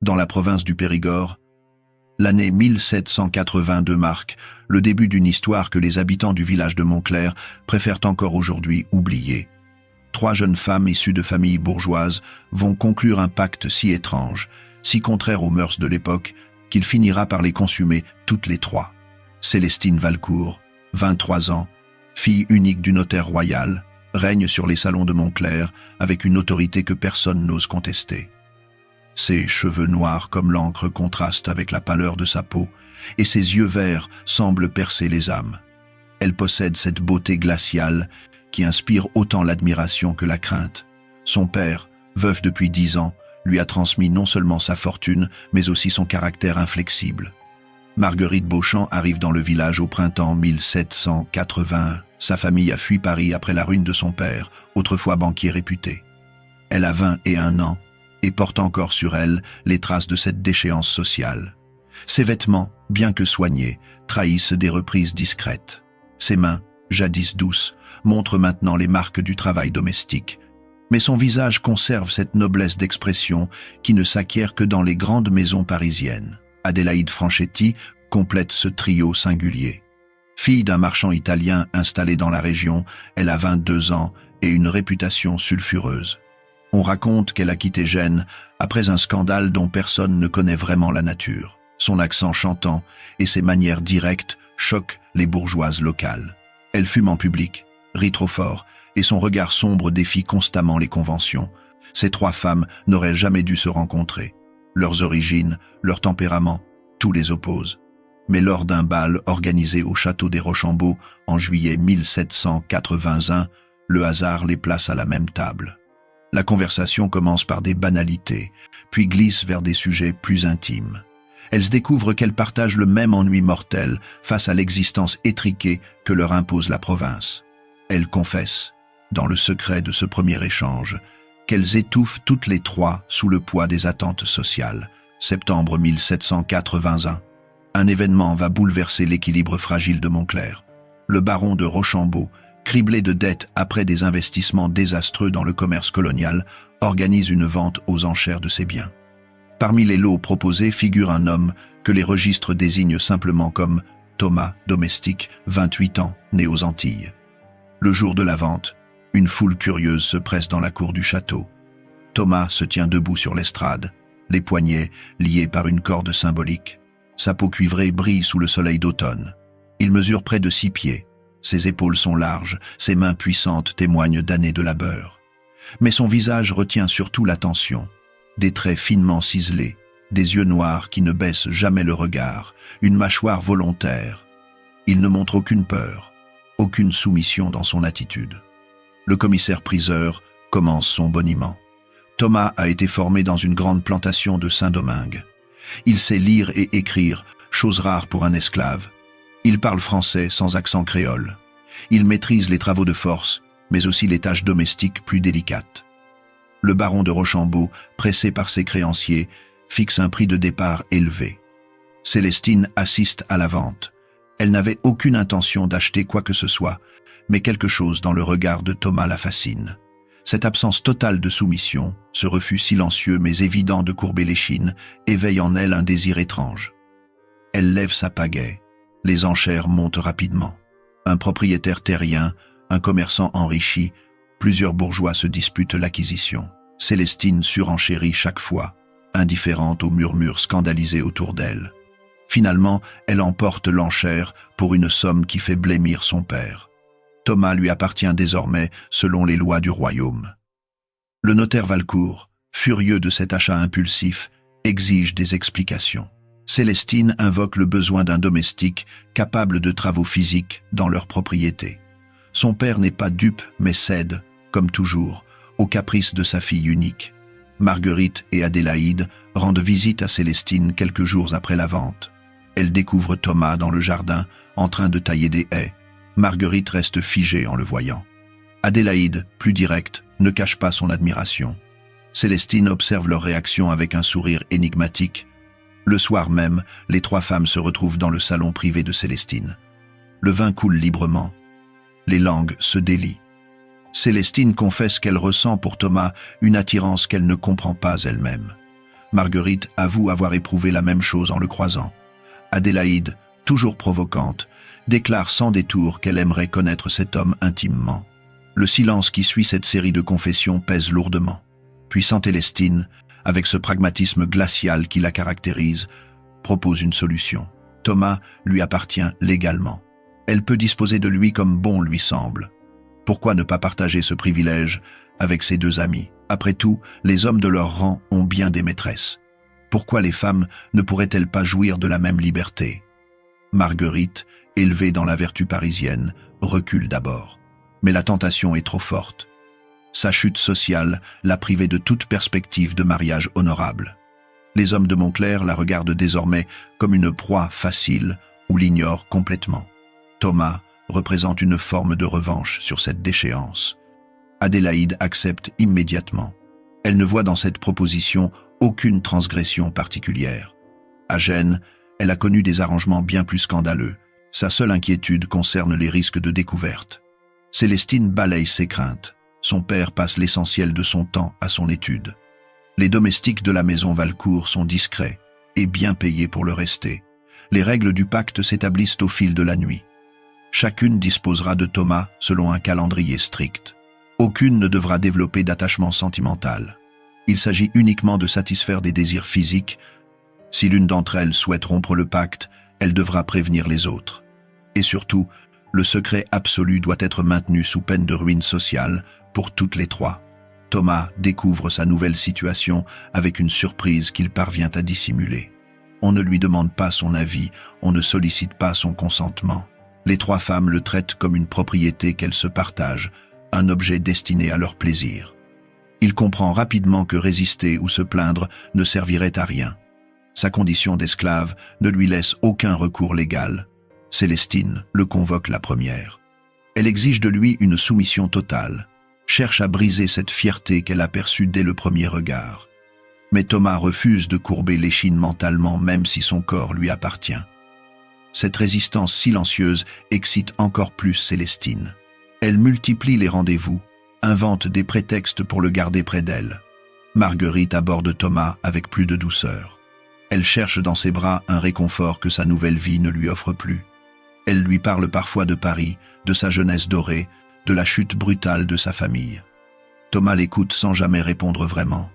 dans la province du Périgord. L'année 1782 marque le début d'une histoire que les habitants du village de Montclair préfèrent encore aujourd'hui oublier. 3 jeunes femmes issues de familles bourgeoises vont conclure un pacte si étrange, si contraire aux mœurs de l'époque, qu'il finira par les consumer toutes les 3. Célestine Valcourt, 23 ans, fille unique du notaire royal, règne sur les salons de Montclair avec une autorité que personne n'ose contester. Ses cheveux noirs comme l'encre contrastent avec la pâleur de sa peau, et ses yeux verts semblent percer les âmes. Elle possède cette beauté glaciale qui inspire autant l'admiration que la crainte. Son père, veuf depuis 10 ans, lui a transmis non seulement sa fortune, mais aussi son caractère inflexible. Marguerite Beauchamp arrive dans le village au printemps 1781. Sa famille a fui Paris après la ruine de son père, autrefois banquier réputé. Elle a 21 ans et porte encore sur elle les traces de cette déchéance sociale. Ses vêtements, bien que soignés, trahissent des reprises discrètes. Ses mains, jadis douces, montrent maintenant les marques du travail domestique. Mais son visage conserve cette noblesse d'expression qui ne s'acquiert que dans les grandes maisons parisiennes. Adélaïde Franchetti complète ce trio singulier. Fille d'un marchand italien installé dans la région, elle a 22 ans et une réputation sulfureuse. On raconte qu'elle a quitté Gênes après un scandale dont personne ne connaît vraiment la nature. Son accent chantant et ses manières directes choquent les bourgeoises locales. Elle fume en public, rit trop fort, et son regard sombre défie constamment les conventions. Ces 3 femmes n'auraient jamais dû se rencontrer. Leurs origines, leur tempérament, tout les oppose. Mais lors d'un bal organisé au château des Rochambeau en juillet 1781, le hasard les place à la même table. La conversation commence par des banalités, puis glisse vers des sujets plus intimes. Elles découvrent qu'elles partagent le même ennui mortel face à l'existence étriquée que leur impose la province. Elles confessent, dans le secret de ce premier échange, qu'elles étouffent toutes les 3 sous le poids des attentes sociales. Septembre 1781. Un événement va bouleverser l'équilibre fragile de Montclair. Le baron de Rochambeau, criblé de dettes après des investissements désastreux dans le commerce colonial, organise une vente aux enchères de ses biens. Parmi les lots proposés figure un homme que les registres désignent simplement comme Thomas, domestique, 28 ans, né aux Antilles. Le jour de la vente, une foule curieuse se presse dans la cour du château. Thomas se tient debout sur l'estrade, les poignets liés par une corde symbolique. Sa peau cuivrée brille sous le soleil d'automne. Il mesure près de 6 pieds. Ses épaules sont larges, ses mains puissantes témoignent d'années de labeur. Mais son visage retient surtout l'attention. Des traits finement ciselés, des yeux noirs qui ne baissent jamais le regard, une mâchoire volontaire. Il ne montre aucune peur, aucune soumission dans son attitude. Le commissaire-priseur commence son boniment. Thomas a été formé dans une grande plantation de Saint-Domingue. Il sait lire et écrire, chose rare pour un esclave. Il parle français sans accent créole. Il maîtrise les travaux de force, mais aussi les tâches domestiques plus délicates. Le baron de Rochambeau, pressé par ses créanciers, fixe un prix de départ élevé. Célestine assiste à la vente. Elle n'avait aucune intention d'acheter quoi que ce soit, mais quelque chose dans le regard de Thomas la fascine. Cette absence totale de soumission, ce refus silencieux mais évident de courber l'échine, éveille en elle un désir étrange. Elle lève sa pagaie. Les enchères montent rapidement. Un propriétaire terrien, un commerçant enrichi, plusieurs bourgeois se disputent l'acquisition. Célestine surenchérit chaque fois, indifférente aux murmures scandalisés autour d'elle. Finalement, elle emporte l'enchère pour une somme qui fait blêmir son père. Thomas lui appartient désormais selon les lois du royaume. Le notaire Valcourt, furieux de cet achat impulsif, exige des explications. Célestine invoque le besoin d'un domestique capable de travaux physiques dans leur propriété. Son père n'est pas dupe mais cède, comme toujours, aux caprices de sa fille unique. Marguerite et Adélaïde rendent visite à Célestine quelques jours après la vente. Elles découvrent Thomas dans le jardin, en train de tailler des haies. Marguerite reste figée en le voyant. Adélaïde, plus directe, ne cache pas son admiration. Célestine observe leur réaction avec un sourire énigmatique. Le soir même, les 3 femmes se retrouvent dans le salon privé de Célestine. Le vin coule librement. Les langues se délient. Célestine confesse qu'elle ressent pour Thomas une attirance qu'elle ne comprend pas elle-même. Marguerite avoue avoir éprouvé la même chose en le croisant. Adélaïde, toujours provocante, déclare sans détour qu'elle aimerait connaître cet homme intimement. Le silence qui suit cette série de confessions pèse lourdement. Puis Célestine, avec ce pragmatisme glacial qui la caractérise, propose une solution. Thomas lui appartient légalement. Elle peut disposer de lui comme bon lui semble. Pourquoi ne pas partager ce privilège avec ses deux amis? Après tout, les hommes de leur rang ont bien des maîtresses. Pourquoi les femmes ne pourraient-elles pas jouir de la même liberté? Marguerite, élevée dans la vertu parisienne, recule d'abord. Mais la tentation est trop forte. Sa chute sociale l'a privée de toute perspective de mariage honorable. Les hommes de Montclair la regardent désormais comme une proie facile ou l'ignorent complètement. Thomas représente une forme de revanche sur cette déchéance. Adélaïde accepte immédiatement. Elle ne voit dans cette proposition aucune transgression particulière. À Gênes, elle a connu des arrangements bien plus scandaleux. Sa seule inquiétude concerne les risques de découverte. Célestine balaye ses craintes. Son père passe l'essentiel de son temps à son étude. Les domestiques de la maison Valcourt sont discrets et bien payés pour le rester. Les règles du pacte s'établissent au fil de la nuit. Chacune disposera de Thomas selon un calendrier strict. Aucune ne devra développer d'attachement sentimental. Il s'agit uniquement de satisfaire des désirs physiques. Si l'une d'entre elles souhaite rompre le pacte, elle devra prévenir les autres. Et surtout, le secret absolu doit être maintenu sous peine de ruine sociale pour toutes les trois. Thomas découvre sa nouvelle situation avec une surprise qu'il parvient à dissimuler. On ne lui demande pas son avis, on ne sollicite pas son consentement. Les trois femmes le traitent comme une propriété qu'elles se partagent, un objet destiné à leur plaisir. Il comprend rapidement que résister ou se plaindre ne servirait à rien. Sa condition d'esclave ne lui laisse aucun recours légal. Célestine le convoque la première. Elle exige de lui une soumission totale, cherche à briser cette fierté qu'elle a perçue dès le premier regard. Mais Thomas refuse de courber l'échine mentalement même si son corps lui appartient. Cette résistance silencieuse excite encore plus Célestine. Elle multiplie les rendez-vous, invente des prétextes pour le garder près d'elle. Marguerite aborde Thomas avec plus de douceur. Elle cherche dans ses bras un réconfort que sa nouvelle vie ne lui offre plus. Elle lui parle parfois de Paris, de sa jeunesse dorée, de la chute brutale de sa famille. Thomas l'écoute sans jamais répondre vraiment.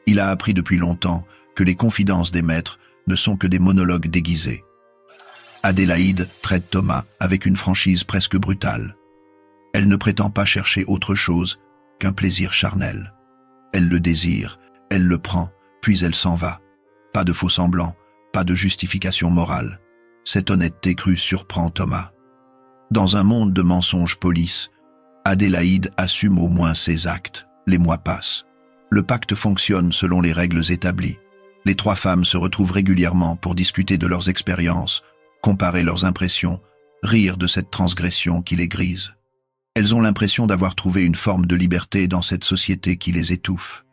Il a appris depuis longtemps que les confidences des maîtres ne sont que des monologues déguisés. Adélaïde traite Thomas avec une franchise presque brutale. Elle ne prétend pas chercher autre chose qu'un plaisir charnel. Elle le désire, elle le prend, puis elle s'en va. Pas de faux semblants, pas de justification morale. Cette honnêteté crue surprend Thomas. Dans un monde de mensonges polis, Adélaïde assume au moins ses actes. Les mois passent. Le pacte fonctionne selon les règles établies. Les trois femmes se retrouvent régulièrement pour discuter de leurs expériences, comparer leurs impressions, rire de cette transgression qui les grise. Elles ont l'impression d'avoir trouvé une forme de liberté dans cette société qui les étouffe.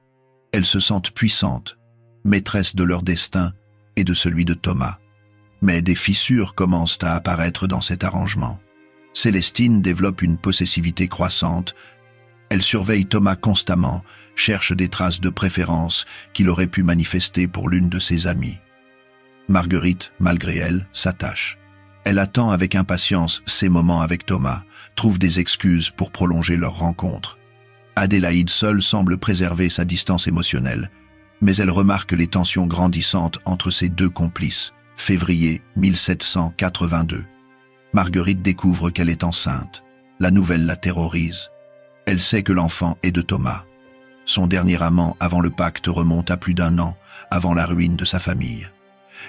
Elles se sentent puissantes, maîtresses de leur destin et de celui de Thomas. Mais des fissures commencent à apparaître dans cet arrangement. Célestine développe une possessivité croissante. Elle surveille Thomas constamment, cherche des traces de préférence qu'il aurait pu manifester pour l'une de ses amies. Marguerite, malgré elle, s'attache. Elle attend avec impatience ces moments avec Thomas, trouve des excuses pour prolonger leur rencontre. Adélaïde seule semble préserver sa distance émotionnelle, mais elle remarque les tensions grandissantes entre ses deux complices. Février 1782. Marguerite découvre qu'elle est enceinte. La nouvelle la terrorise. Elle sait que l'enfant est de Thomas. Son dernier amant avant le pacte remonte à plus d'1 an, avant la ruine de sa famille.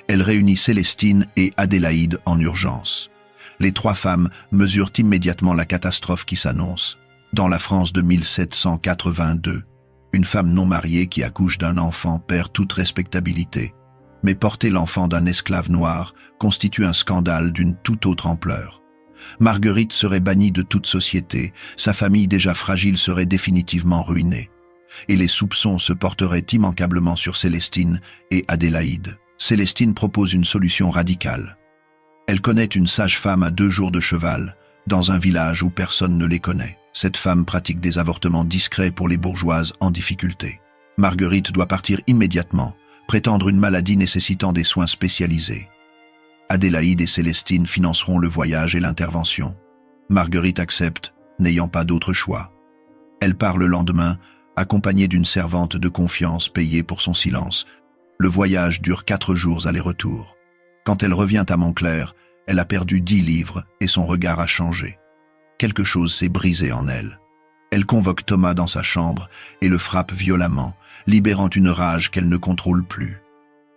Elle réunit Célestine et Adélaïde en urgence. Les trois femmes mesurent immédiatement la catastrophe qui s'annonce. Dans la France de 1782, une femme non mariée qui accouche d'un enfant perd toute respectabilité. Mais porter l'enfant d'un esclave noir constitue un scandale d'une toute autre ampleur. Marguerite serait bannie de toute société, sa famille déjà fragile serait définitivement ruinée. Et les soupçons se porteraient immanquablement sur Célestine et Adélaïde. Célestine propose une solution radicale. Elle connaît une sage-femme à 2 jours de cheval, dans un village où personne ne les connaît. Cette femme pratique des avortements discrets pour les bourgeoises en difficulté. Marguerite doit partir immédiatement, prétendre une maladie nécessitant des soins spécialisés. Adélaïde et Célestine financeront le voyage et l'intervention. Marguerite accepte, n'ayant pas d'autre choix. Elle part le lendemain, accompagnée d'une servante de confiance payée pour son silence. Le voyage dure 4 jours aller-retour. Quand elle revient à Montclair, elle a perdu 10 livres et son regard a changé. Quelque chose s'est brisé en elle. Elle convoque Thomas dans sa chambre et le frappe violemment, libérant une rage qu'elle ne contrôle plus.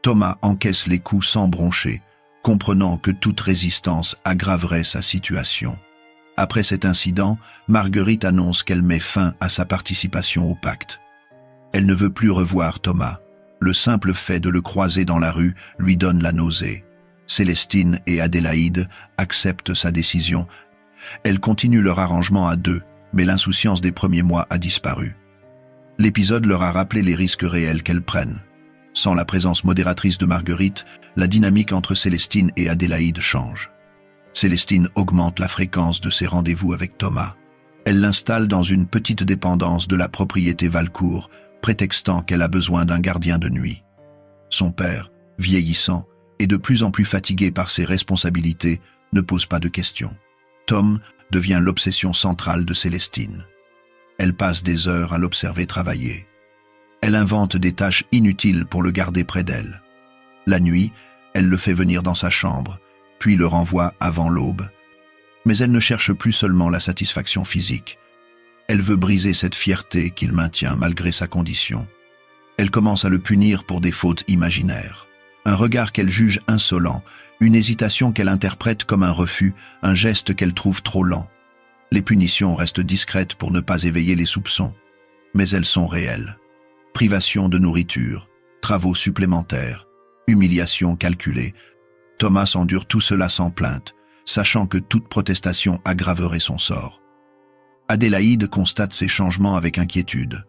Thomas encaisse les coups sans broncher, comprenant que toute résistance aggraverait sa situation. Après cet incident, Marguerite annonce qu'elle met fin à sa participation au pacte. Elle ne veut plus revoir Thomas. Le simple fait de le croiser dans la rue lui donne la nausée. Célestine et Adélaïde acceptent sa décision. Elles continuent leur arrangement à 2, mais l'insouciance des premiers mois a disparu. L'épisode leur a rappelé les risques réels qu'elles prennent. Sans la présence modératrice de Marguerite, la dynamique entre Célestine et Adélaïde change. Célestine augmente la fréquence de ses rendez-vous avec Thomas. Elle l'installe dans une petite dépendance de la propriété Valcourt, prétextant qu'elle a besoin d'un gardien de nuit. Son père, vieillissant et de plus en plus fatigué par ses responsabilités, ne pose pas de questions. Tom devient l'obsession centrale de Célestine. Elle passe des heures à l'observer travailler. Elle invente des tâches inutiles pour le garder près d'elle. La nuit, elle le fait venir dans sa chambre, puis le renvoie avant l'aube. Mais elle ne cherche plus seulement la satisfaction physique. Elle veut briser cette fierté qu'il maintient malgré sa condition. Elle commence à le punir pour des fautes imaginaires. Un regard qu'elle juge insolent, une hésitation qu'elle interprète comme un refus, un geste qu'elle trouve trop lent. Les punitions restent discrètes pour ne pas éveiller les soupçons, mais elles sont réelles. Privation de nourriture, travaux supplémentaires, humiliation calculée. Thomas endure tout cela sans plainte, sachant que toute protestation aggraverait son sort. Adélaïde constate ces changements avec inquiétude.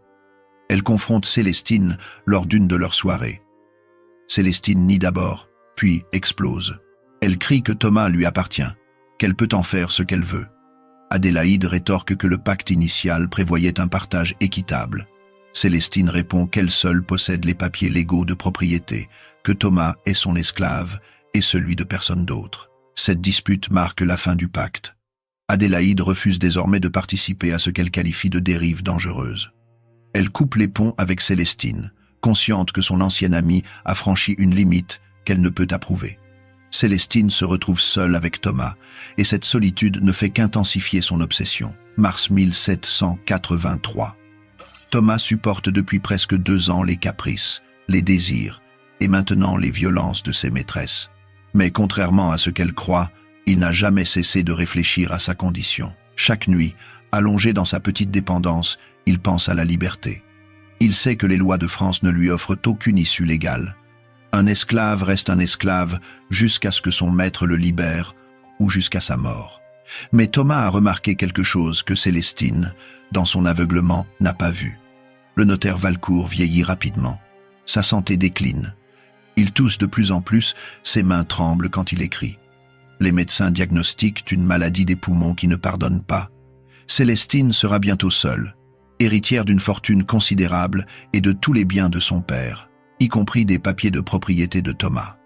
Elle confronte Célestine lors d'une de leurs soirées. Célestine nie d'abord, puis explose. Elle crie que Thomas lui appartient, qu'elle peut en faire ce qu'elle veut. Adélaïde rétorque que le pacte initial prévoyait un partage équitable. Célestine répond qu'elle seule possède les papiers légaux de propriété, que Thomas est son esclave et celui de personne d'autre. Cette dispute marque la fin du pacte. Adélaïde refuse désormais de participer à ce qu'elle qualifie de dérive dangereuse. Elle coupe les ponts avec Célestine, consciente que son ancienne amie a franchi une limite qu'elle ne peut approuver. Célestine se retrouve seule avec Thomas, et cette solitude ne fait qu'intensifier son obsession. Mars 1783. Thomas supporte depuis presque 2 ans les caprices, les désirs, et maintenant les violences de ses maîtresses. Mais contrairement à ce qu'elle croit, il n'a jamais cessé de réfléchir à sa condition. Chaque nuit, allongé dans sa petite dépendance, il pense à la liberté. Il sait que les lois de France ne lui offrent aucune issue légale. Un esclave reste un esclave jusqu'à ce que son maître le libère ou jusqu'à sa mort. Mais Thomas a remarqué quelque chose que Célestine, dans son aveuglement, n'a pas vu. Le notaire Valcourt vieillit rapidement. Sa santé décline. Il tousse de plus en plus, ses mains tremblent quand il écrit. Les médecins diagnostiquent une maladie des poumons qui ne pardonne pas. Célestine sera bientôt seule, héritière d'une fortune considérable et de tous les biens de son père, y compris des papiers de propriété de Thomas.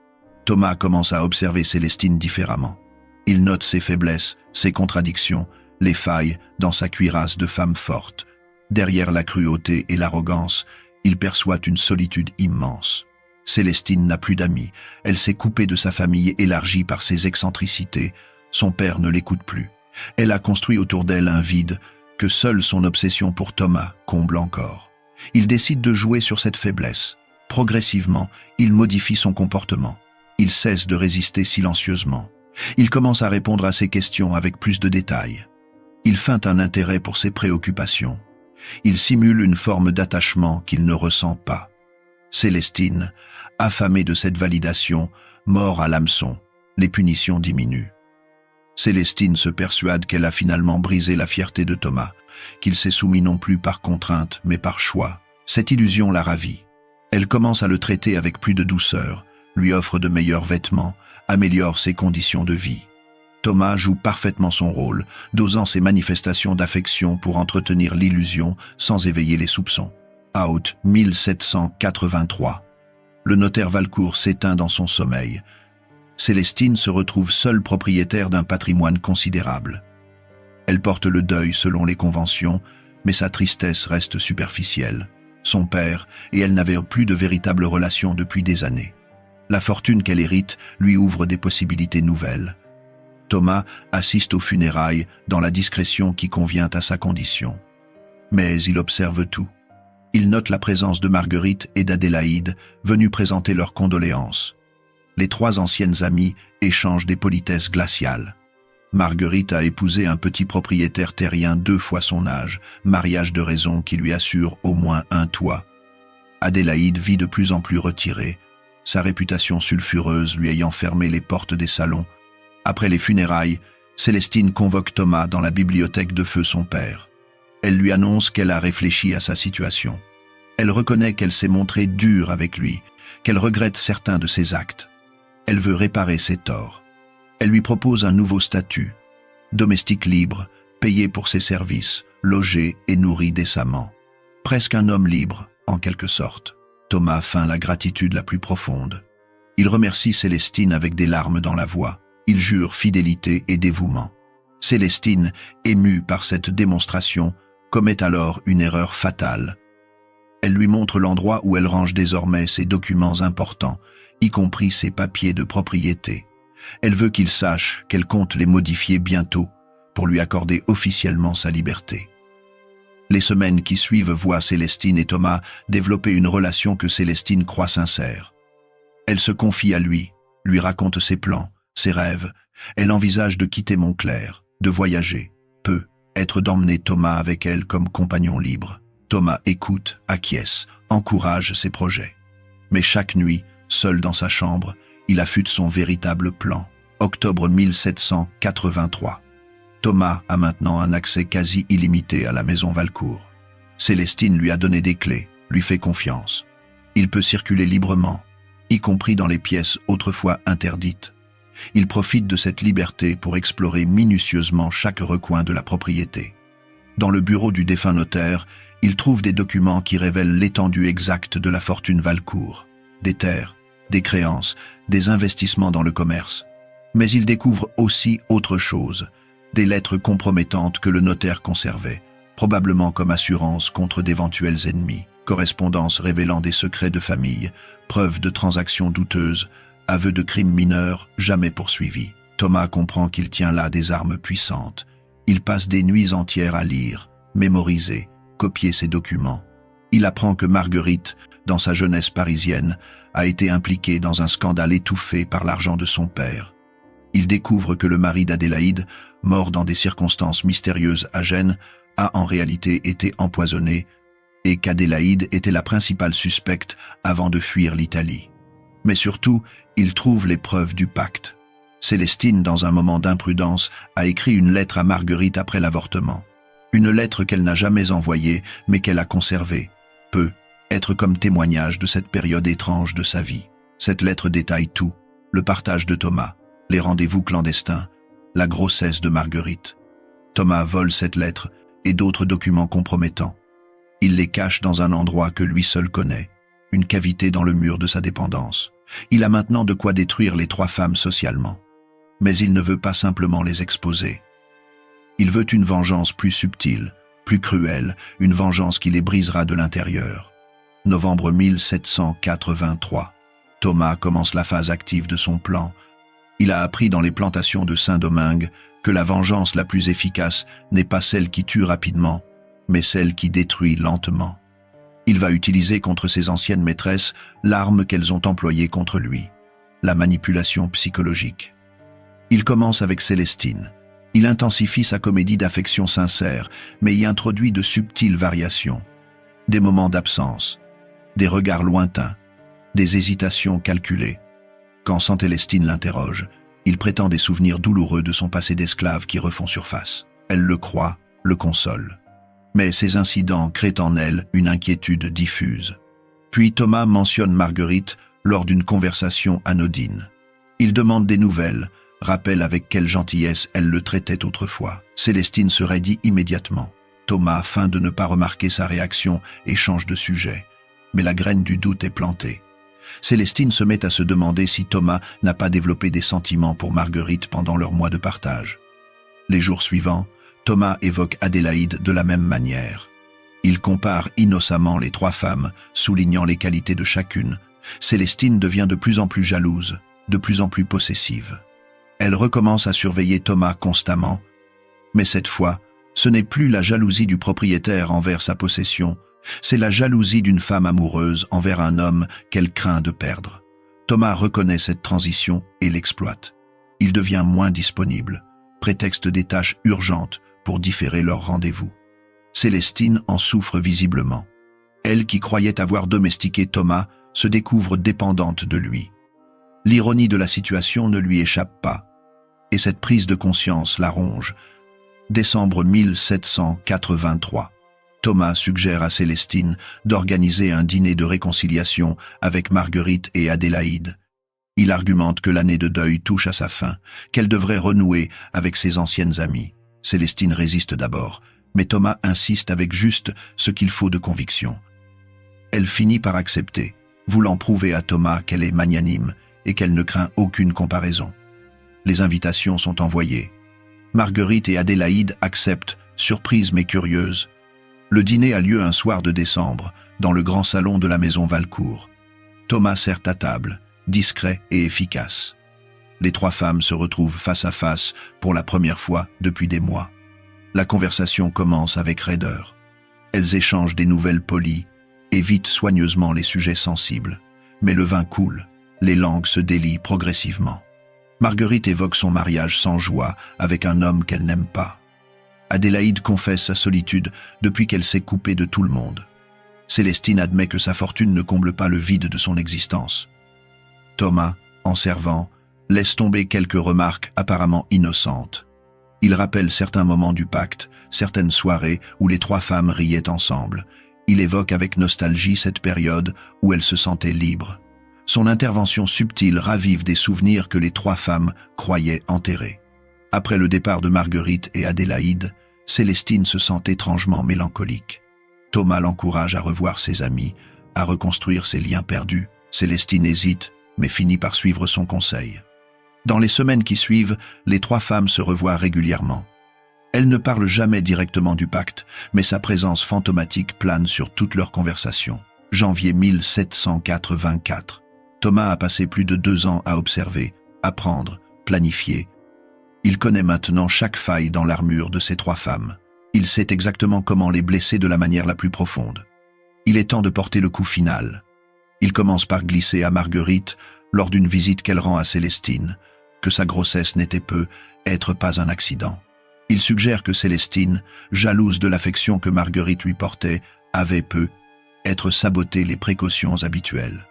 Thomas commence à observer Célestine différemment. Il note ses faiblesses, ses contradictions, les failles dans sa cuirasse de femme forte. Derrière la cruauté et l'arrogance, il perçoit une solitude immense. Célestine n'a plus d'amis, elle s'est coupée de sa famille élargie par ses excentricités, son père ne l'écoute plus. Elle a construit autour d'elle un vide que seule son obsession pour Thomas comble encore. Il décide de jouer sur cette faiblesse. Progressivement, il modifie son comportement. Il cesse de résister silencieusement. Il commence à répondre à ses questions avec plus de détails. Il feint un intérêt pour ses préoccupations. Il simule une forme d'attachement qu'il ne ressent pas. Célestine, affamée de cette validation, mord à l'hameçon. Les punitions diminuent. Célestine se persuade qu'elle a finalement brisé la fierté de Thomas, qu'il s'est soumis non plus par contrainte, mais par choix. Cette illusion la ravit. Elle commence à le traiter avec plus de douceur, lui offre de meilleurs vêtements, améliore ses conditions de vie. Thomas joue parfaitement son rôle, dosant ses manifestations d'affection pour entretenir l'illusion sans éveiller les soupçons. Out 1783. le notaire Valcourt s'éteint dans son sommeil. Célestine se retrouve seule propriétaire d'un patrimoine considérable. Elle porte le deuil selon les conventions, mais sa tristesse reste superficielle. Son père et elle n'avaient plus de véritable relation depuis des années. La fortune qu'elle hérite lui ouvre des possibilités nouvelles. Thomas assiste aux funérailles dans la discrétion qui convient à sa condition. Mais il observe tout. Il note la présence de Marguerite et d'Adélaïde, venues présenter leurs condoléances. Les trois anciennes amies échangent des politesses glaciales. Marguerite a épousé un petit propriétaire terrien 2 fois son âge, mariage de raison qui lui assure au moins un toit. Adélaïde vit de plus en plus retirée, sa réputation sulfureuse lui ayant fermé les portes des salons. Après les funérailles, Célestine convoque Thomas dans la bibliothèque de feu son père. Elle lui annonce qu'elle a réfléchi à sa situation. Elle reconnaît qu'elle s'est montrée dure avec lui, qu'elle regrette certains de ses actes. Elle veut réparer ses torts. Elle lui propose un nouveau statut, domestique libre, payé pour ses services, logé et nourri décemment. Presque un homme libre, en quelque sorte. Thomas feint la gratitude la plus profonde. Il remercie Célestine avec des larmes dans la voix. Il jure fidélité et dévouement. Célestine, émue par cette démonstration, commet alors une erreur fatale. Elle lui montre l'endroit où elle range désormais ses documents importants, y compris ses papiers de propriété. Elle veut qu'il sache qu'elle compte les modifier bientôt pour lui accorder officiellement sa liberté. Les semaines qui suivent voient Célestine et Thomas développer une relation que Célestine croit sincère. Elle se confie à lui raconte ses plans, ses rêves. Elle envisage de quitter Montclair, de voyager, peut-être d'emmener Thomas avec elle comme compagnon libre. Thomas écoute, acquiesce, encourage ses projets. Mais chaque nuit, seul dans sa chambre, il affûte son véritable plan. Octobre 1783. Thomas a maintenant un accès quasi illimité à la maison Valcourt. Célestine lui a donné des clés, lui fait confiance. Il peut circuler librement, y compris dans les pièces autrefois interdites. Il profite de cette liberté pour explorer minutieusement chaque recoin de la propriété. Dans le bureau du défunt notaire, il trouve des documents qui révèlent l'étendue exacte de la fortune Valcourt. Des terres, des créances, des investissements dans le commerce. Mais il découvre aussi autre chose, des lettres compromettantes que le notaire conservait, probablement comme assurance contre d'éventuels ennemis, correspondances révélant des secrets de famille, preuves de transactions douteuses, aveux de crimes mineurs jamais poursuivis. Thomas comprend qu'il tient là des armes puissantes. Il passe des nuits entières à lire, mémoriser, copier ses documents. Il apprend que Marguerite, dans sa jeunesse parisienne, a été impliquée dans un scandale étouffé par l'argent de son père. Il découvre que le mari d'Adélaïde, mort dans des circonstances mystérieuses à Gênes, a en réalité été empoisonné et qu'Adélaïde était la principale suspecte avant de fuir l'Italie. Mais surtout, il trouve les preuves du pacte. Célestine, dans un moment d'imprudence, a écrit une lettre à Marguerite après l'avortement. Une lettre qu'elle n'a jamais envoyée, mais qu'elle a conservée. Peut être comme témoignage de cette période étrange de sa vie. Cette lettre détaille tout, le partage de Thomas, les rendez-vous clandestins, la grossesse de Marguerite. Thomas vole cette lettre et d'autres documents compromettants. Il les cache dans un endroit que lui seul connaît, une cavité dans le mur de sa dépendance. Il a maintenant de quoi détruire les 3 femmes socialement. Mais il ne veut pas simplement les exposer. Il veut une vengeance plus subtile, plus cruelle, une vengeance qui les brisera de l'intérieur. Novembre 1783. Thomas commence la phase active de son plan. Il a appris dans les plantations de Saint-Domingue que la vengeance la plus efficace n'est pas celle qui tue rapidement, mais celle qui détruit lentement. Il va utiliser contre ses anciennes maîtresses l'arme qu'elles ont employée contre lui, la manipulation psychologique. Il commence avec Célestine. Il intensifie sa comédie d'affection sincère, mais y introduit de subtiles variations. Des moments d'absence, des regards lointains, des hésitations calculées. Quand Célestine l'interroge, il prétend des souvenirs douloureux de son passé d'esclave qui refont surface. Elle le croit, le console. Mais ces incidents créent en elle une inquiétude diffuse. Puis Thomas mentionne Marguerite lors d'une conversation anodine. Il demande des nouvelles, rappelle avec quelle gentillesse elle le traitait autrefois. Célestine se raidit immédiatement. Thomas feint de ne pas remarquer sa réaction et change de sujet. Mais la graine du doute est plantée. Célestine se met à se demander si Thomas n'a pas développé des sentiments pour Marguerite pendant leur mois de partage. Les jours suivants, Thomas évoque Adélaïde de la même manière. Il compare innocemment les trois femmes, soulignant les qualités de chacune. Célestine devient de plus en plus jalouse, de plus en plus possessive. Elle recommence à surveiller Thomas constamment, mais cette fois, ce n'est plus la jalousie du propriétaire envers sa possession, c'est la jalousie d'une femme amoureuse envers un homme qu'elle craint de perdre. Thomas reconnaît cette transition et l'exploite. Il devient moins disponible, prétexte des tâches urgentes pour différer leur rendez-vous. Célestine en souffre visiblement. Elle qui croyait avoir domestiqué Thomas se découvre dépendante de lui. L'ironie de la situation ne lui échappe pas, et cette prise de conscience la ronge. Décembre 1783. Thomas suggère à Célestine d'organiser un dîner de réconciliation avec Marguerite et Adélaïde. Il argumente que l'année de deuil touche à sa fin, qu'elle devrait renouer avec ses anciennes amies. Célestine résiste d'abord, mais Thomas insiste avec juste ce qu'il faut de conviction. Elle finit par accepter, voulant prouver à Thomas qu'elle est magnanime et qu'elle ne craint aucune comparaison. Les invitations sont envoyées. Marguerite et Adélaïde acceptent, surprises mais curieuses. Le dîner a lieu un soir de décembre, dans le grand salon de la maison Valcourt. Thomas sert à table, discret et efficace. Les trois femmes se retrouvent face à face pour la première fois depuis des mois. La conversation commence avec raideur. Elles échangent des nouvelles polies, évitent soigneusement les sujets sensibles. Mais le vin coule, les langues se délient progressivement. Marguerite évoque son mariage sans joie avec un homme qu'elle n'aime pas. Adélaïde confesse sa solitude depuis qu'elle s'est coupée de tout le monde. Célestine admet que sa fortune ne comble pas le vide de son existence. Thomas, en servant, laisse tomber quelques remarques apparemment innocentes. Il rappelle certains moments du pacte, certaines soirées où les trois femmes riaient ensemble. Il évoque avec nostalgie cette période où elles se sentaient libres. Son intervention subtile ravive des souvenirs que les trois femmes croyaient enterrés. Après le départ de Marguerite et Adélaïde, Célestine se sent étrangement mélancolique. Thomas l'encourage à revoir ses amis, à reconstruire ses liens perdus. Célestine hésite, mais finit par suivre son conseil. Dans les semaines qui suivent, les trois femmes se revoient régulièrement. Elles ne parlent jamais directement du pacte, mais sa présence fantomatique plane sur toutes leurs conversations. Janvier 1784. Thomas a passé plus de 2 ans à observer, apprendre, planifier. Il connaît maintenant chaque faille dans l'armure de ces trois femmes. Il sait exactement comment les blesser de la manière la plus profonde. Il est temps de porter le coup final. Il commence par glisser à Marguerite, lors d'une visite qu'elle rend à Célestine, que sa grossesse n'était être pas un accident. Il suggère que Célestine, jalouse de l'affection que Marguerite lui portait, avait être saboté les précautions habituelles.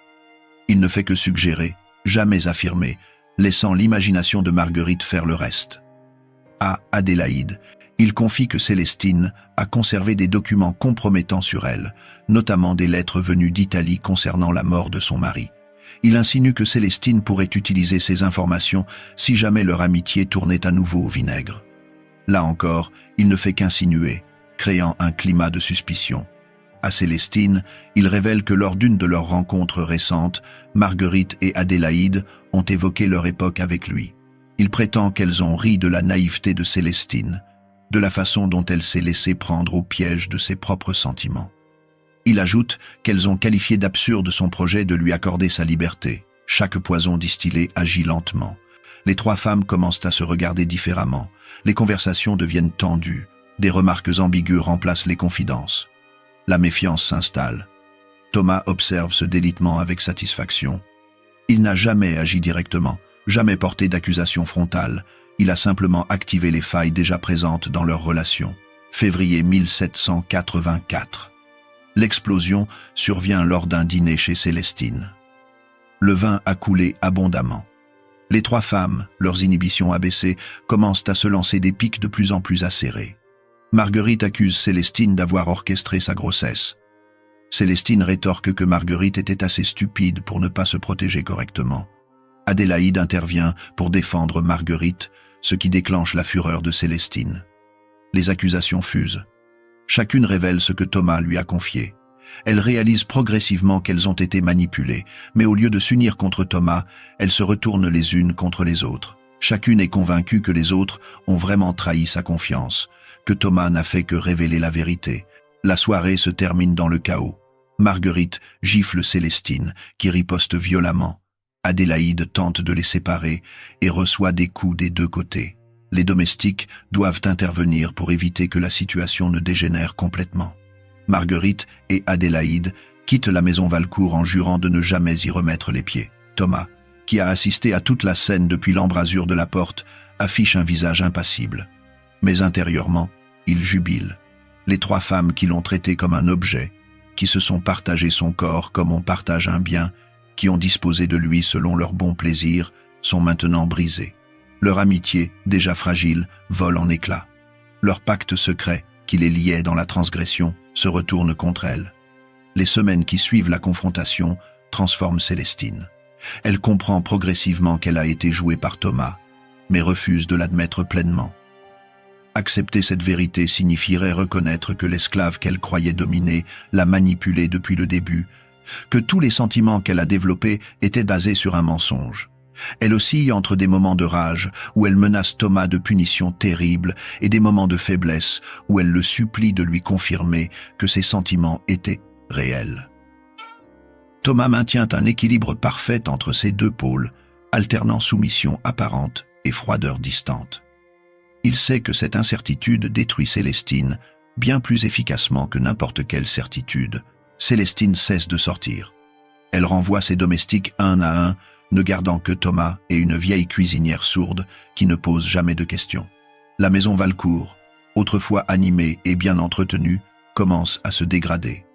Il ne fait que suggérer, jamais affirmer, laissant l'imagination de Marguerite faire le reste. À Adélaïde, il confie que Célestine a conservé des documents compromettants sur elle, notamment des lettres venues d'Italie concernant la mort de son mari. Il insinue que Célestine pourrait utiliser ces informations si jamais leur amitié tournait à nouveau au vinaigre. Là encore, il ne fait qu'insinuer, créant un climat de suspicion. À Célestine, il révèle que lors d'une de leurs rencontres récentes, Marguerite et Adélaïde ont évoqué leur époque avec lui. Il prétend qu'elles ont ri de la naïveté de Célestine, de la façon dont elle s'est laissée prendre au piège de ses propres sentiments. Il ajoute qu'elles ont qualifié d'absurde son projet de lui accorder sa liberté. Chaque poison distillé agit lentement. Les trois femmes commencent à se regarder différemment. Les conversations deviennent tendues. Des remarques ambiguës remplacent les confidences. La méfiance s'installe. Thomas observe ce délitement avec satisfaction. Il n'a jamais agi directement, jamais porté d'accusation frontale. Il a simplement activé les failles déjà présentes dans leur relation. Février 1784. L'explosion survient lors d'un dîner chez Célestine. Le vin a coulé abondamment. Les trois femmes, leurs inhibitions abaissées, commencent à se lancer des piques de plus en plus acérées. Marguerite accuse Célestine d'avoir orchestré sa grossesse. Célestine rétorque que Marguerite était assez stupide pour ne pas se protéger correctement. Adélaïde intervient pour défendre Marguerite, ce qui déclenche la fureur de Célestine. Les accusations fusent. Chacune révèle ce que Thomas lui a confié. Elles réalisent progressivement qu'elles ont été manipulées, mais au lieu de s'unir contre Thomas, elles se retournent les unes contre les autres. Chacune est convaincue que les autres ont vraiment trahi sa confiance, que Thomas n'a fait que révéler la vérité. La soirée se termine dans le chaos. Marguerite gifle Célestine, qui riposte violemment. Adélaïde tente de les séparer et reçoit des coups des deux côtés. Les domestiques doivent intervenir pour éviter que la situation ne dégénère complètement. Marguerite et Adélaïde quittent la maison Valcourt en jurant de ne jamais y remettre les pieds. Thomas, qui a assisté à toute la scène depuis l'embrasure de la porte, affiche un visage impassible. Mais intérieurement, il jubile. Les trois femmes qui l'ont traité comme un objet, qui se sont partagé son corps comme on partage un bien, qui ont disposé de lui selon leur bon plaisir, sont maintenant brisées. Leur amitié, déjà fragile, vole en éclats. Leur pacte secret, qui les liait dans la transgression, se retourne contre elles. Les semaines qui suivent la confrontation transforment Célestine. Elle comprend progressivement qu'elle a été jouée par Thomas, mais refuse de l'admettre pleinement. Accepter cette vérité signifierait reconnaître que l'esclave qu'elle croyait dominer l'a manipulée depuis le début, que tous les sentiments qu'elle a développés étaient basés sur un mensonge. Elle oscille entre des moments de rage où elle menace Thomas de punitions terribles et des moments de faiblesse où elle le supplie de lui confirmer que ses sentiments étaient réels. Thomas maintient un équilibre parfait entre ces deux pôles, alternant soumission apparente et froideur distante. Il sait que cette incertitude détruit Célestine bien plus efficacement que n'importe quelle certitude. Célestine cesse de sortir. Elle renvoie ses domestiques un à un, ne gardant que Thomas et une vieille cuisinière sourde qui ne pose jamais de questions. La maison Valcourt, autrefois animée et bien entretenue, commence à se dégrader.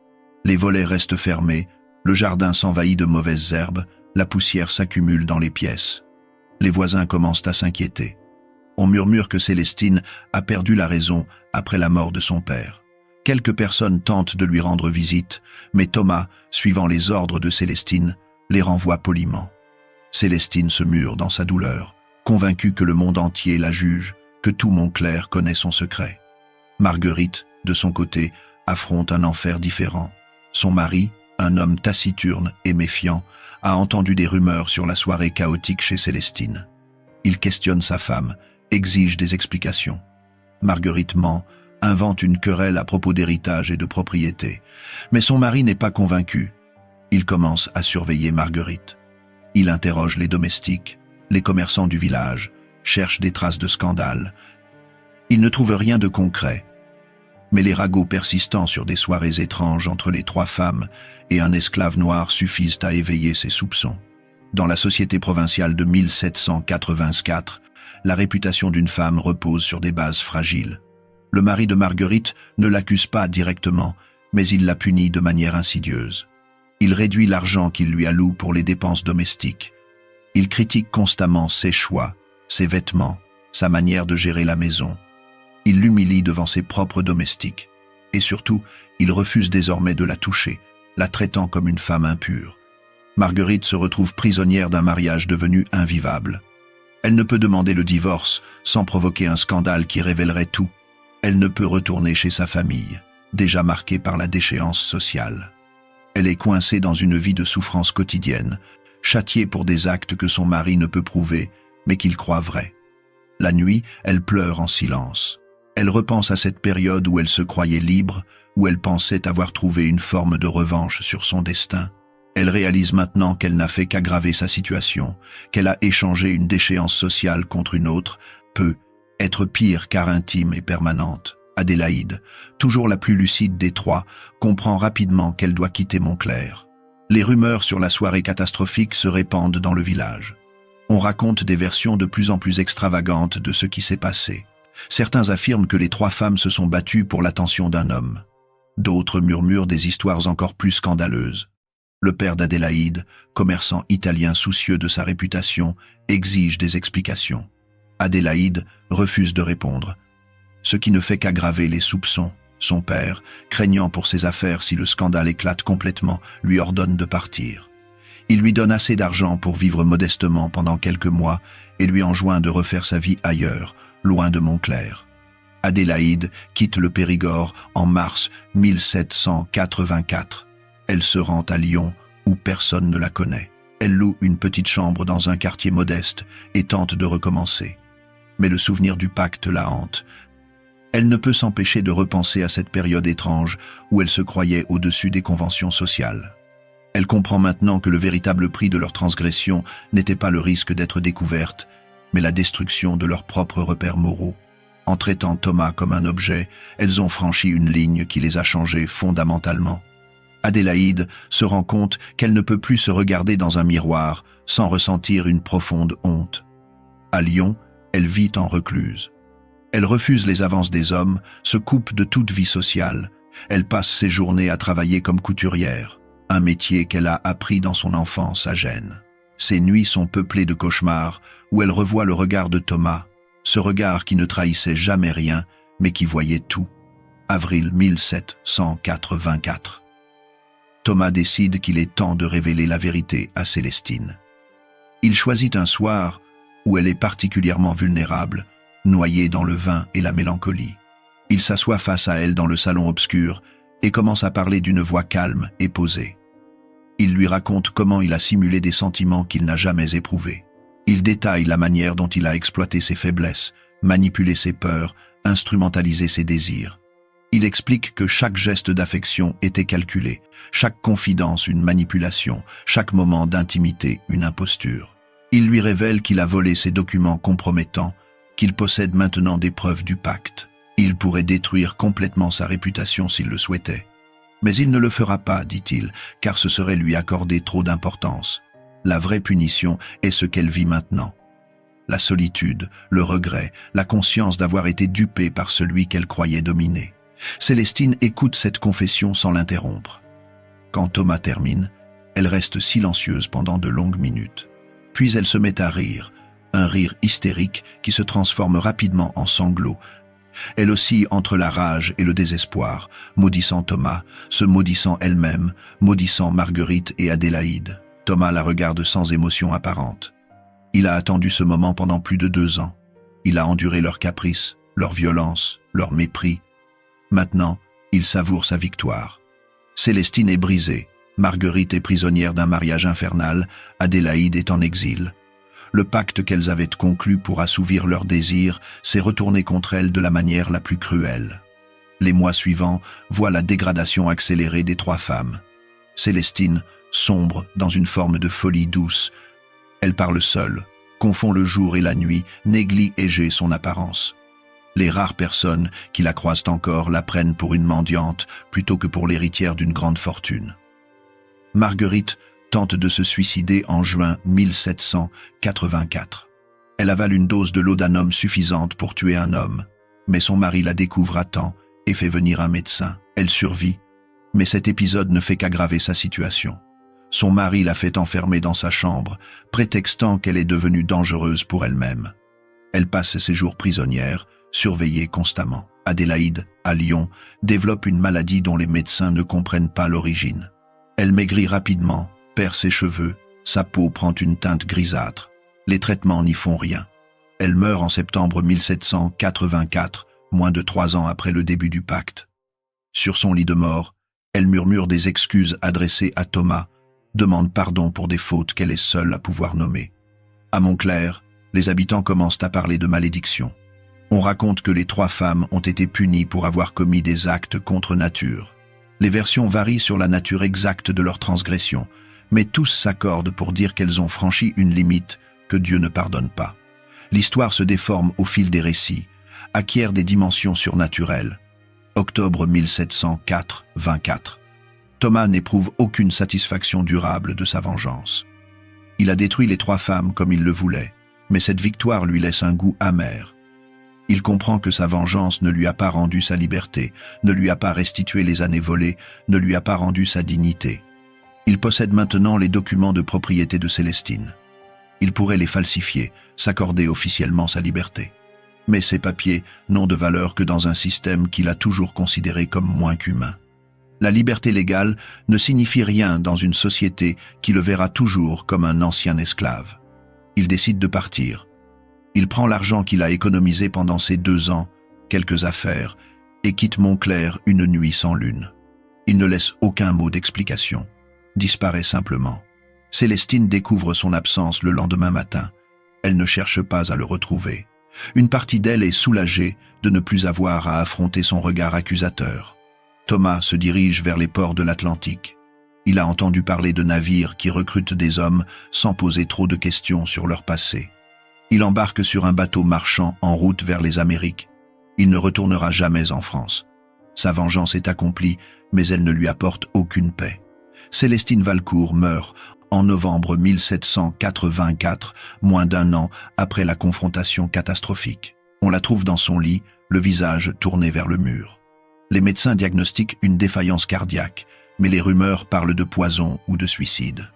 Les volets restent fermés, le jardin s'envahit de mauvaises herbes, la poussière s'accumule dans les pièces. Les voisins commencent à s'inquiéter. On murmure que Célestine a perdu la raison après la mort de son père. Quelques personnes tentent de lui rendre visite, mais Thomas, suivant les ordres de Célestine, les renvoie poliment. Célestine se mure dans sa douleur, convaincue que le monde entier la juge, que tout Montclair connaît son secret. Marguerite, de son côté, affronte un enfer différent. Son mari, un homme taciturne et méfiant, a entendu des rumeurs sur la soirée chaotique chez Célestine. Il questionne sa femme, exige des explications. Marguerite ment, invente une querelle à propos d'héritage et de propriété. Mais son mari n'est pas convaincu. Il commence à surveiller Marguerite. Il interroge les domestiques, les commerçants du village, cherche des traces de scandale. Il ne trouve rien de concret. Mais les ragots persistants sur des soirées étranges entre les trois femmes et un esclave noir suffisent à éveiller ses soupçons. Dans la société provinciale de 1784, la réputation d'une femme repose sur des bases fragiles. Le mari de Marguerite ne l'accuse pas directement, mais il la punit de manière insidieuse. Il réduit l'argent qu'il lui alloue pour les dépenses domestiques. Il critique constamment ses choix, ses vêtements, sa manière de gérer la maison. Il l'humilie devant ses propres domestiques. Et surtout, il refuse désormais de la toucher, la traitant comme une femme impure. Marguerite se retrouve prisonnière d'un mariage devenu invivable. Elle ne peut demander le divorce sans provoquer un scandale qui révélerait tout. Elle ne peut retourner chez sa famille, déjà marquée par la déchéance sociale. Elle est coincée dans une vie de souffrance quotidienne, châtiée pour des actes que son mari ne peut prouver, mais qu'il croit vrais. La nuit, elle pleure en silence. Elle repense à cette période où elle se croyait libre, où elle pensait avoir trouvé une forme de revanche sur son destin. Elle réalise maintenant qu'elle n'a fait qu'aggraver sa situation, qu'elle a échangé une déchéance sociale contre une autre, peut être pire car intime et permanente. Adélaïde, toujours la plus lucide des trois, comprend rapidement qu'elle doit quitter Montclair. Les rumeurs sur la soirée catastrophique se répandent dans le village. On raconte des versions de plus en plus extravagantes de ce qui s'est passé. Certains affirment que les trois femmes se sont battues pour l'attention d'un homme. D'autres murmurent des histoires encore plus scandaleuses. Le père d'Adélaïde, commerçant italien soucieux de sa réputation, exige des explications. Adélaïde refuse de répondre, ce qui ne fait qu'aggraver les soupçons. Son père, craignant pour ses affaires si le scandale éclate complètement, lui ordonne de partir. Il lui donne assez d'argent pour vivre modestement pendant quelques mois et lui enjoint de refaire sa vie ailleurs, loin de Montclair. Adélaïde quitte le Périgord en mars 1784. Elle se rend à Lyon, où personne ne la connaît. Elle loue une petite chambre dans un quartier modeste et tente de recommencer. Mais le souvenir du pacte la hante. Elle ne peut s'empêcher de repenser à cette période étrange où elle se croyait au-dessus des conventions sociales. Elle comprend maintenant que le véritable prix de leur transgression n'était pas le risque d'être découverte, mais la destruction de leurs propres repères moraux. En traitant Thomas comme un objet, elles ont franchi une ligne qui les a changés fondamentalement. Adélaïde se rend compte qu'elle ne peut plus se regarder dans un miroir sans ressentir une profonde honte. À Lyon, elle vit en recluse. Elle refuse les avances des hommes, se coupe de toute vie sociale. Elle passe ses journées à travailler comme couturière, un métier qu'elle a appris dans son enfance à Gênes. Ses nuits sont peuplées de cauchemars où elle revoit le regard de Thomas, ce regard qui ne trahissait jamais rien, mais qui voyait tout. Avril 1784. Thomas décide qu'il est temps de révéler la vérité à Célestine. Il choisit un soir où elle est particulièrement vulnérable, noyée dans le vin et la mélancolie. Il s'assoit face à elle dans le salon obscur et commence à parler d'une voix calme et posée. Il lui raconte comment il a simulé des sentiments qu'il n'a jamais éprouvés. Il détaille la manière dont il a exploité ses faiblesses, manipulé ses peurs, instrumentalisé ses désirs. Il explique que chaque geste d'affection était calculé, chaque confidence une manipulation, chaque moment d'intimité une imposture. Il lui révèle qu'il a volé ses documents compromettants, qu'il possède maintenant des preuves du pacte. Il pourrait détruire complètement sa réputation s'il le souhaitait. Mais il ne le fera pas, dit-il, car ce serait lui accorder trop d'importance. La vraie punition est ce qu'elle vit maintenant. La solitude, le regret, la conscience d'avoir été dupée par celui qu'elle croyait dominer. Célestine écoute cette confession sans l'interrompre. Quand Thomas termine, elle reste silencieuse pendant de longues minutes. Puis elle se met à rire, un rire hystérique qui se transforme rapidement en sanglots. Elle oscille entre la rage et le désespoir, maudissant Thomas, se maudissant elle-même, maudissant Marguerite et Adélaïde. Thomas la regarde sans émotion apparente. Il a attendu ce moment pendant plus de 2 ans. Il a enduré leurs caprices, leur violence, leur mépris. Maintenant, il savoure sa victoire. Célestine est brisée, Marguerite est prisonnière d'un mariage infernal, Adélaïde est en exil. Le pacte qu'elles avaient conclu pour assouvir leurs désirs s'est retourné contre elles de la manière la plus cruelle. Les mois suivants voient la dégradation accélérée des 3 femmes. Célestine sombre dans une forme de folie douce. Elle parle seule, confond le jour et la nuit, néglige son apparence. Les rares personnes qui la croisent encore la prennent pour une mendiante plutôt que pour l'héritière d'une grande fortune. Marguerite tente de se suicider en juin 1784. Elle avale une dose de laudanum suffisante pour tuer un homme, mais son mari la découvre à temps et fait venir un médecin. Elle survit, mais cet épisode ne fait qu'aggraver sa situation. Son mari la fait enfermer dans sa chambre, prétextant qu'elle est devenue dangereuse pour elle-même. Elle passe ses jours prisonnière, surveillée constamment. Adélaïde, à Lyon, développe une maladie dont les médecins ne comprennent pas l'origine. Elle maigrit rapidement, perd ses cheveux, sa peau prend une teinte grisâtre. Les traitements n'y font rien. Elle meurt en septembre 1784, moins de 3 ans après le début du pacte. Sur son lit de mort, elle murmure des excuses adressées à Thomas, demande pardon pour des fautes qu'elle est seule à pouvoir nommer. À Montclair, les habitants commencent à parler de malédiction. On raconte que les 3 femmes ont été punies pour avoir commis des actes contre nature. Les versions varient sur la nature exacte de leur transgression, mais tous s'accordent pour dire qu'elles ont franchi une limite que Dieu ne pardonne pas. L'histoire se déforme au fil des récits, acquiert des dimensions surnaturelles. Octobre 1704-24. Thomas n'éprouve aucune satisfaction durable de sa vengeance. Il a détruit les 3 femmes comme il le voulait, mais cette victoire lui laisse un goût amer. Il comprend que sa vengeance ne lui a pas rendu sa liberté, ne lui a pas restitué les années volées, ne lui a pas rendu sa dignité. Il possède maintenant les documents de propriété de Célestine. Il pourrait les falsifier, s'accorder officiellement sa liberté. Mais ces papiers n'ont de valeur que dans un système qu'il a toujours considéré comme moins qu'humain. La liberté légale ne signifie rien dans une société qui le verra toujours comme un ancien esclave. Il décide de partir. Il prend l'argent qu'il a économisé pendant ces 2 ans quelques affaires, et quitte Montclair une nuit sans lune. Il ne laisse aucun mot d'explication, disparaît simplement. Célestine découvre son absence le lendemain matin. Elle ne cherche pas à le retrouver. Une partie d'elle est soulagée de ne plus avoir à affronter son regard accusateur. Thomas se dirige vers les ports de l'Atlantique. Il a entendu parler de navires qui recrutent des hommes sans poser trop de questions sur leur passé. Il embarque sur un bateau marchand en route vers les Amériques. Il ne retournera jamais en France. Sa vengeance est accomplie, mais elle ne lui apporte aucune paix. Célestine Valcourt meurt en novembre 1784, moins d'un an après la confrontation catastrophique. On la trouve dans son lit, le visage tourné vers le mur. Les médecins diagnostiquent une défaillance cardiaque, mais les rumeurs parlent de poison ou de suicide.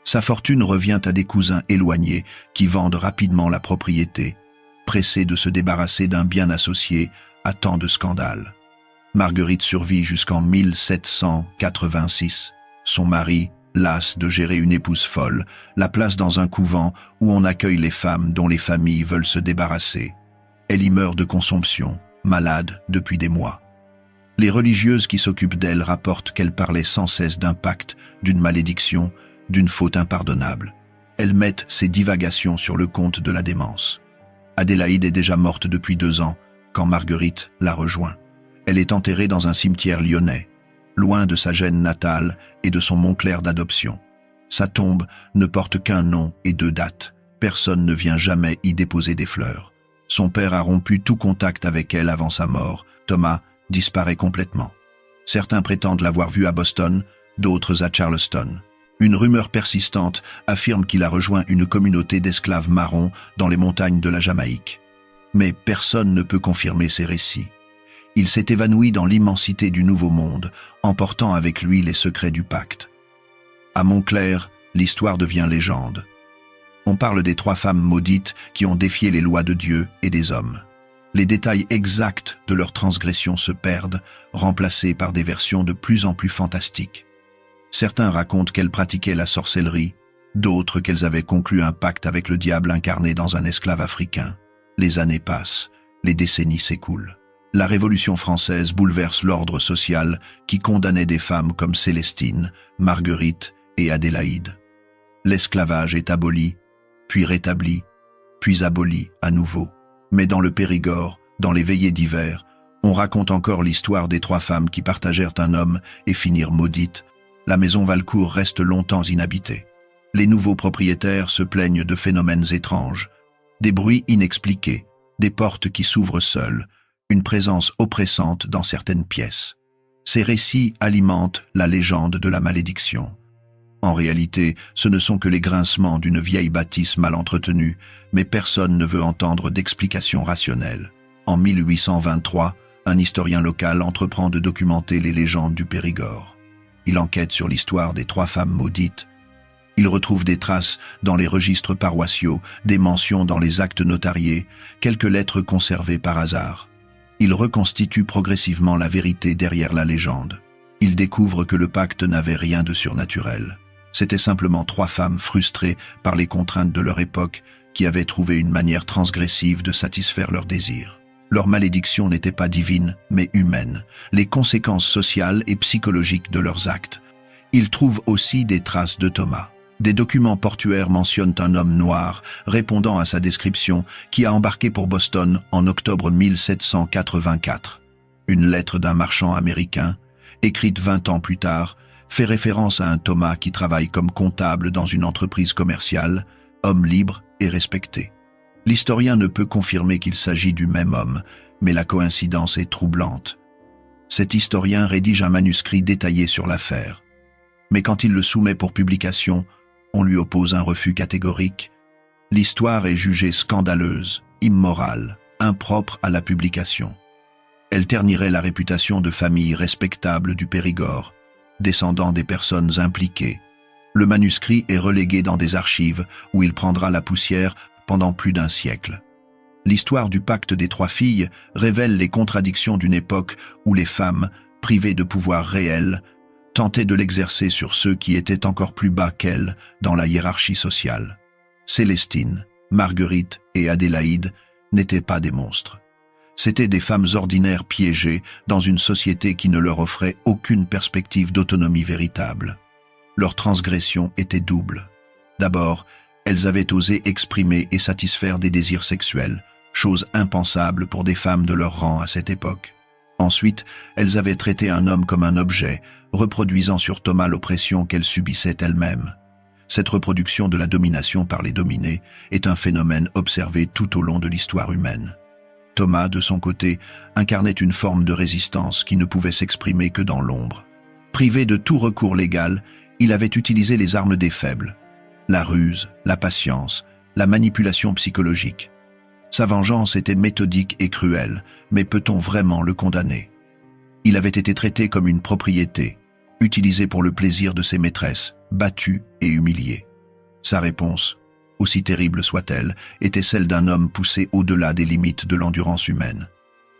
Sa fortune revient à des cousins éloignés qui vendent rapidement la propriété, pressés de se débarrasser d'un bien associé à tant de scandales. Marguerite survit jusqu'en 1786. Son mari, las de gérer une épouse folle, la place dans un couvent où on accueille les femmes dont les familles veulent se débarrasser. Elle y meurt de consomption, malade depuis des mois. Les religieuses qui s'occupent d'elle rapportent qu'elle parlait sans cesse d'un pacte, d'une malédiction, d'une faute impardonnable. Elles mettent ses divagations sur le compte de la démence. Adélaïde est déjà morte depuis 2 ans, quand Marguerite la rejoint. Elle est enterrée dans un cimetière lyonnais, loin de sa Gênes natale et de son Montclair d'adoption. Sa tombe ne porte qu'un nom et 2 dates. Personne ne vient jamais y déposer des fleurs. Son père a rompu tout contact avec elle avant sa mort. Thomas disparaît complètement. Certains prétendent l'avoir vu à Boston, d'autres à Charleston. Une rumeur persistante affirme qu'il a rejoint une communauté d'esclaves marrons dans les montagnes de la Jamaïque. Mais personne ne peut confirmer ces récits. Il s'est évanoui dans l'immensité du Nouveau Monde, emportant avec lui les secrets du pacte. À Montclair, l'histoire devient légende. On parle des 3 femmes maudites qui ont défié les lois de Dieu et des hommes. Les détails exacts de leurs transgressions se perdent, remplacés par des versions de plus en plus fantastiques. Certains racontent qu'elles pratiquaient la sorcellerie, d'autres qu'elles avaient conclu un pacte avec le diable incarné dans un esclave africain. Les années passent, les décennies s'écoulent. La Révolution française bouleverse l'ordre social qui condamnait des femmes comme Célestine, Marguerite et Adélaïde. L'esclavage est aboli, puis rétabli, puis aboli à nouveau. Mais dans le Périgord, dans les veillées d'hiver, on raconte encore l'histoire des 3 femmes qui partagèrent un homme et finirent maudites. La maison Valcourt reste longtemps inhabitée. Les nouveaux propriétaires se plaignent de phénomènes étranges, des bruits inexpliqués, des portes qui s'ouvrent seules, une présence oppressante dans certaines pièces. Ces récits alimentent la légende de la malédiction. En réalité, ce ne sont que les grincements d'une vieille bâtisse mal entretenue, mais personne ne veut entendre d'explication rationnelle. En 1823, un historien local entreprend de documenter les légendes du Périgord. Il enquête sur l'histoire des 3 femmes maudites. Il retrouve des traces dans les registres paroissiaux, des mentions dans les actes notariés, quelques lettres conservées par hasard. Il reconstitue progressivement la vérité derrière la légende. Il découvre que le pacte n'avait rien de surnaturel. C'étaient simplement 3 femmes frustrées par les contraintes de leur époque qui avaient trouvé une manière transgressive de satisfaire leurs désirs. Leur malédiction n'était pas divine, mais humaine, les conséquences sociales et psychologiques de leurs actes. Il trouve aussi des traces de Thomas. Des documents portuaires mentionnent un homme noir, répondant à sa description, qui a embarqué pour Boston en octobre 1784. Une lettre d'un marchand américain, écrite 20 ans plus tard, fait référence à un Thomas qui travaille comme comptable dans une entreprise commerciale, homme libre et respecté. L'historien ne peut confirmer qu'il s'agit du même homme, mais la coïncidence est troublante. Cet historien rédige un manuscrit détaillé sur l'affaire. Mais quand il le soumet pour publication, on lui oppose un refus catégorique. L'histoire est jugée scandaleuse, immorale, impropre à la publication. Elle ternirait la réputation de famille respectable du Périgord, descendant des personnes impliquées. Le manuscrit est relégué dans des archives où il prendra la poussière pendant plus d'1 siècle. L'histoire du pacte des 3 filles révèle les contradictions d'une époque où les femmes, privées de pouvoir réel, tentaient de l'exercer sur ceux qui étaient encore plus bas qu'elles dans la hiérarchie sociale. Célestine, Marguerite et Adélaïde n'étaient pas des monstres. C'étaient des femmes ordinaires piégées dans une société qui ne leur offrait aucune perspective d'autonomie véritable. Leur transgression était double. D'abord, elles avaient osé exprimer et satisfaire des désirs sexuels, chose impensable pour des femmes de leur rang à cette époque. Ensuite, elles avaient traité un homme comme un objet, reproduisant sur Thomas l'oppression qu'elles subissaient elles-mêmes. Cette reproduction de la domination par les dominés est un phénomène observé tout au long de l'histoire humaine. Thomas, de son côté, incarnait une forme de résistance qui ne pouvait s'exprimer que dans l'ombre. Privé de tout recours légal, il avait utilisé les armes des faibles, la ruse, la patience, la manipulation psychologique. Sa vengeance était méthodique et cruelle, mais peut-on vraiment le condamner? Il avait été traité comme une propriété, utilisé pour le plaisir de ses maîtresses, battu et humilié. Sa réponse, aussi terrible soit-elle, était celle d'un homme poussé au-delà des limites de l'endurance humaine.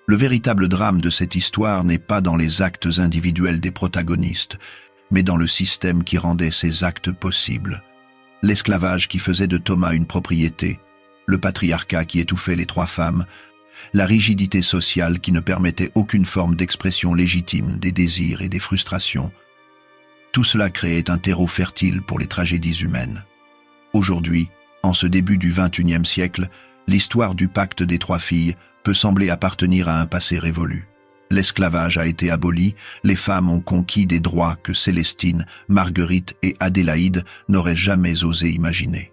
Le véritable drame de cette histoire n'est pas dans les actes individuels des protagonistes, mais dans le système qui rendait ces actes possibles. L'esclavage qui faisait de Thomas une propriété, le patriarcat qui étouffait les trois femmes, la rigidité sociale qui ne permettait aucune forme d'expression légitime des désirs et des frustrations. Tout cela créait un terreau fertile pour les tragédies humaines. Aujourd'hui, en ce début du XXIe siècle, l'histoire du pacte des trois filles peut sembler appartenir à un passé révolu. L'esclavage a été aboli, les femmes ont conquis des droits que Célestine, Marguerite et Adélaïde n'auraient jamais osé imaginer.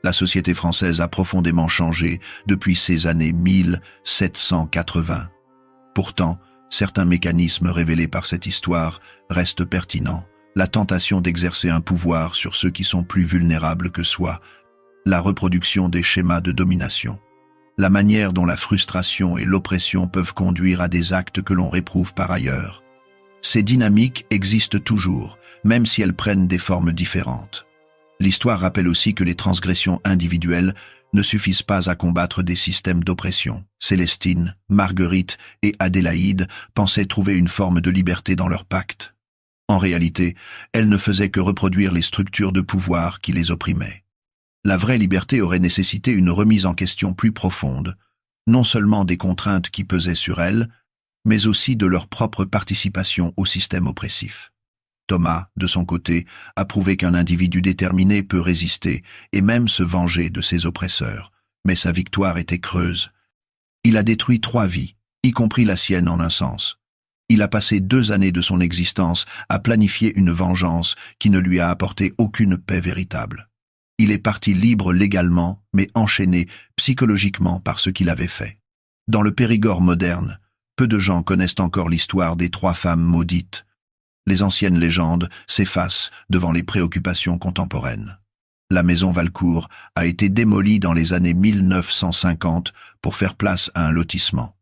La société française a profondément changé depuis ces années 1780. Pourtant, certains mécanismes révélés par cette histoire restent pertinents. La tentation d'exercer un pouvoir sur ceux qui sont plus vulnérables que soi, la reproduction des schémas de domination, la manière dont la frustration et l'oppression peuvent conduire à des actes que l'on réprouve par ailleurs. Ces dynamiques existent toujours, même si elles prennent des formes différentes. L'histoire rappelle aussi que les transgressions individuelles ne suffisent pas à combattre des systèmes d'oppression. Célestine, Marguerite et Adélaïde pensaient trouver une forme de liberté dans leur pacte. En réalité, elles ne faisaient que reproduire les structures de pouvoir qui les opprimaient. La vraie liberté aurait nécessité une remise en question plus profonde, non seulement des contraintes qui pesaient sur elles, mais aussi de leur propre participation au système oppressif. Thomas, de son côté, a prouvé qu'un individu déterminé peut résister et même se venger de ses oppresseurs, mais sa victoire était creuse. Il a détruit 3 vies, y compris la sienne en un sens. Il a passé 2 années de son existence à planifier une vengeance qui ne lui a apporté aucune paix véritable. Il est parti libre légalement, mais enchaîné psychologiquement par ce qu'il avait fait. Dans le Périgord moderne, peu de gens connaissent encore l'histoire des 3 femmes maudites. Les anciennes légendes s'effacent devant les préoccupations contemporaines. La maison Valcourt a été démolie dans les années 1950 pour faire place à un lotissement.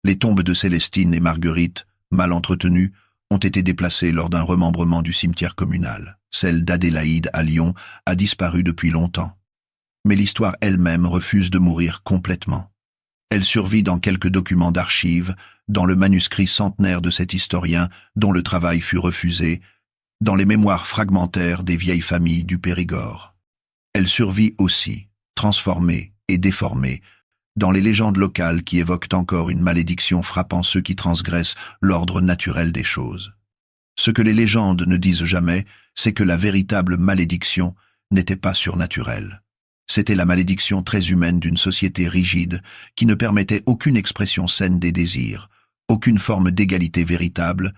Les tombes de Célestine et Marguerite, mal entretenues, ont été déplacées lors d'un remembrement du cimetière communal. Celle d'Adélaïde à Lyon a disparu depuis longtemps. Mais l'histoire elle-même refuse de mourir complètement. Elle survit dans quelques documents d'archives, dans le manuscrit centenaire de cet historien dont le travail fut refusé, dans les mémoires fragmentaires des vieilles familles du Périgord. Elle survit aussi, transformée et déformée, dans les légendes locales qui évoquent encore une malédiction frappant ceux qui transgressent l'ordre naturel des choses. Ce que les légendes ne disent jamais, c'est que la véritable malédiction n'était pas surnaturelle. C'était la malédiction très humaine d'une société rigide qui ne permettait aucune expression saine des désirs, aucune forme d'égalité véritable,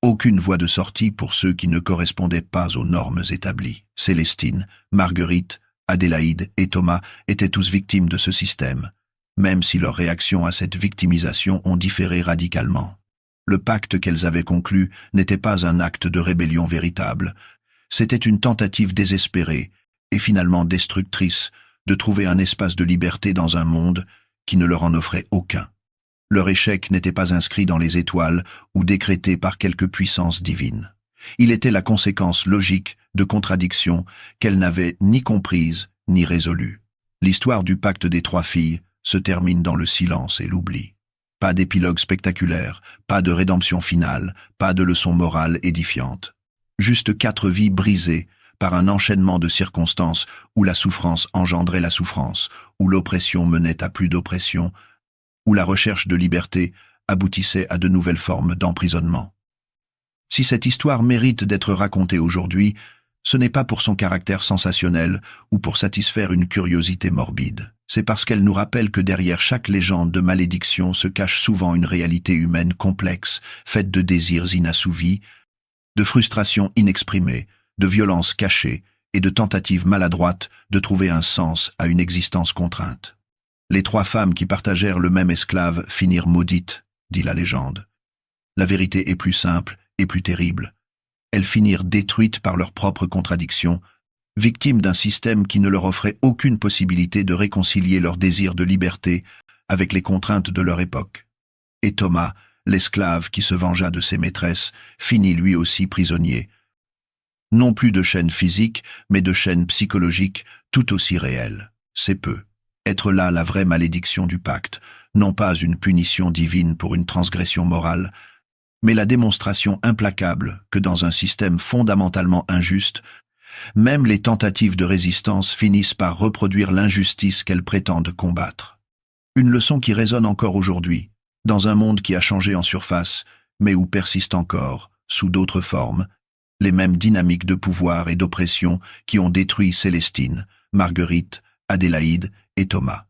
aucune voie de sortie pour ceux qui ne correspondaient pas aux normes établies. Célestine, Marguerite, Adélaïde et Thomas étaient tous victimes de ce système, même si leurs réactions à cette victimisation ont différé radicalement. Le pacte qu'elles avaient conclu n'était pas un acte de rébellion véritable, c'était une tentative désespérée et finalement destructrice de trouver un espace de liberté dans un monde qui ne leur en offrait aucun. Leur échec n'était pas inscrit dans les étoiles ou décrété par quelque puissance divine. Il était la conséquence logique de contradictions qu'elles n'avaient ni comprises ni résolues. L'histoire du pacte des 3 filles se termine dans le silence et l'oubli. Pas d'épilogue spectaculaire, pas de rédemption finale, pas de leçon morale édifiante. Juste 4 vies brisées par un enchaînement de circonstances où la souffrance engendrait la souffrance, où l'oppression menait à plus d'oppression, où la recherche de liberté aboutissait à de nouvelles formes d'emprisonnement. Si cette histoire mérite d'être racontée aujourd'hui, ce n'est pas pour son caractère sensationnel ou pour satisfaire une curiosité morbide. C'est parce qu'elle nous rappelle que derrière chaque légende de malédiction se cache souvent une réalité humaine complexe, faite de désirs inassouvis, de frustrations inexprimées, de violences cachées et de tentatives maladroites de trouver un sens à une existence contrainte. Les 3 femmes qui partagèrent le même esclave finirent maudites, dit la légende. La vérité est plus simple et plus terrible. Elles finirent détruites par leurs propres contradictions, victimes d'un système qui ne leur offrait aucune possibilité de réconcilier leur désir de liberté avec les contraintes de leur époque. Et Thomas, l'esclave qui se vengea de ses maîtresses, finit lui aussi prisonnier. Non plus de chaînes physiques, mais de chaînes psychologiques tout aussi réelles. C'est peu. Être là la vraie malédiction du pacte, non pas une punition divine pour une transgression morale, mais la démonstration implacable que dans un système fondamentalement injuste, même les tentatives de résistance finissent par reproduire l'injustice qu'elles prétendent combattre. Une leçon qui résonne encore aujourd'hui, dans un monde qui a changé en surface, mais où persistent encore, sous d'autres formes, les mêmes dynamiques de pouvoir et d'oppression qui ont détruit Célestine, Marguerite, Adélaïde et Thomas.